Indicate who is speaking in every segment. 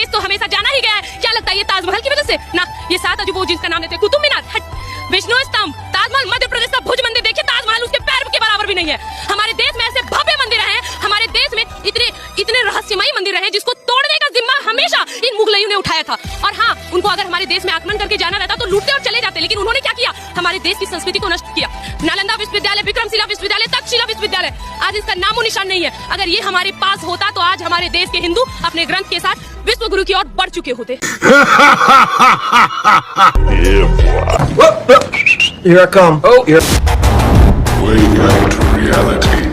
Speaker 1: देश तो हमेशा जाना ही गया है। क्या लगता है ये ताजमहल की वजह से ना? ये 7 अजूबों जिसका नाम लेते हैं, कुतुब मीनार, विष्णु स्तंभ, ताजमहल, मध्य प्रदेश का भुज मंदिर देखिए, ताजमहल उसके पैर के बराबर भी नहीं है। हमारे देश में ऐसे भव्य मंदिर हैं, हमारे देश में इतने रहस्यमयी मंदिर हैं जिसको तोड़ने का जिम्मा हमेशा इन मुगलइयों ने उठाया था। और हाँ, उनको अगर हमारे देश में आक्रमण करके जाना रहता तो लूटते और चले जाते, लेकिन उन्होंने क्या किया? हमारे देश की संस्कृति को नष्ट किया। नालंदा विश्वविद्यालय, विक्रमशिला विश्वविद्यालय, तक्षशिला विश्वविद्यालय, आज इसका नामो निशान नहीं है। अगर ये हमारे पास होता तो आज हमारे देश के हिंदू अपने ग्रंथ के साथ विश्व गुरु की ओर बढ़ चुके होते।
Speaker 2: Here I come. Oh, here.
Speaker 3: Wake up to reality.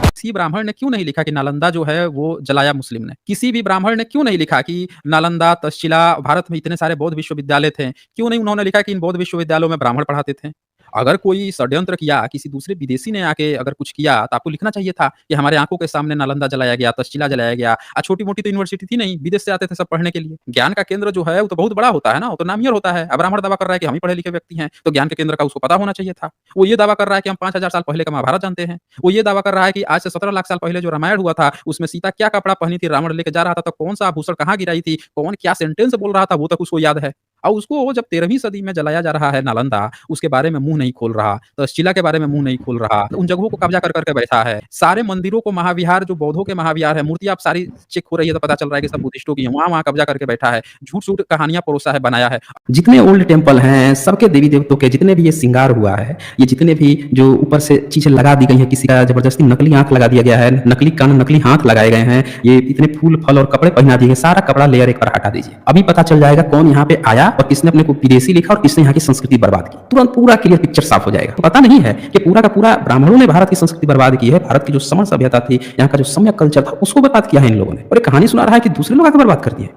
Speaker 4: किसी ब्राह्मण ने क्यों नहीं लिखा कि नालंदा जो है वो जलाया मुस्लिम ने? किसी भी ब्राह्मण ने क्यों नहीं लिखा कि नालंदा, तक्षशिला, भारत में इतने सारे बौद्ध विश्वविद्यालय थे, क्यों नहीं उन्होंने लिखा कि इन बौद्ध विश्वविद्यालयों में ब्राह्मण पढ़ाते थे? अगर कोई षड्यंत्र किया, किसी दूसरे विदेशी ने आके अगर कुछ किया, तो आपको लिखना चाहिए था कि हमारे आंखों के सामने नालंदा जलाया गया, तक्षशिला जलाया गया। छोटी-मोटी तो यूनिवर्सिटी थी नहीं, विदेश से आते थे सब पढ़ने के लिए। ज्ञान का केंद्र जो है वो तो बहुत बड़ा होता है ना, वो तो नामियर होता है। अब ब्राह्मण दावा कर रहा है कि हम ही पढ़े लिखे व्यक्ति हैं, तो ज्ञान के केंद्र का उसको पता होना चाहिए था। वो ये दावा कर रहा है कि हम 5000 साल पहले का महाभारत जानते हैं। वो ये दावा कर रहा है कि आज से 17 लाख साल पहले जो रामायण हुआ था, उसमें सीता क्या कपड़ा पहनी थी, रावण लेके जा रहा था तो कौन सा आभूषण कहाँ गिराई थी, कौन क्या सेंटेंस बोल रहा था, वो तक उसको याद है। और उसको जब 13वीं सदी में जलाया जा रहा है नालंदा, उसके बारे में मुंह नहीं खोल रहा, तक्षशिला के बारे में मुंह नहीं खोल रहा, उन जगहों को कब्जा कर करके बैठा है। सारे मंदिरों को महाविहार, जो बौद्धों के महाविहार है, मूर्तियां आप सारी चेक हो रही है तो पता चल रहा है कि सब बुद्धिस्टों की है, वहां कब्जा करके बैठा है, झूठ-झूठ कहानियां परोसा है, बनाया है।
Speaker 5: जितने ओल्ड टेम्पल हैं, सबके देवी देवताओं के जितने भी ये श्रृंगार हुआ है, ये जितने भी जो ऊपर से चीजें लगा दी गई हैं, किसी का जबरदस्ती नकली आंख लगा दिया गया है, नकली कान, नकली हाथ लगाए गए हैं, ये इतने फूल फल और कपड़े पहना दिए गए, सारा कपड़ा लेयर एक बार हटा दीजिए। अभी पता चल जाएगा कौन यहाँ पे आया और किसने अपने को विदेशी लिखा और किसने यहाँ की संस्कृति बर्बाद की। तुरंत पूरा क्लियर पिक्चर साफ हो जाएगा। पता नहीं है कि पूरा का पूरा ब्राह्मणों ने भारत की संस्कृति बर्बाद की है। भारत की जो समण सभ्यता थी, यहाँ का जो सम्यक कल्चर था, उसको बर्बाद किया है इन लोगों ने। और एक कहानी सुना रहा है कि दूसरे लोग आकर बर्बाद कर दिए।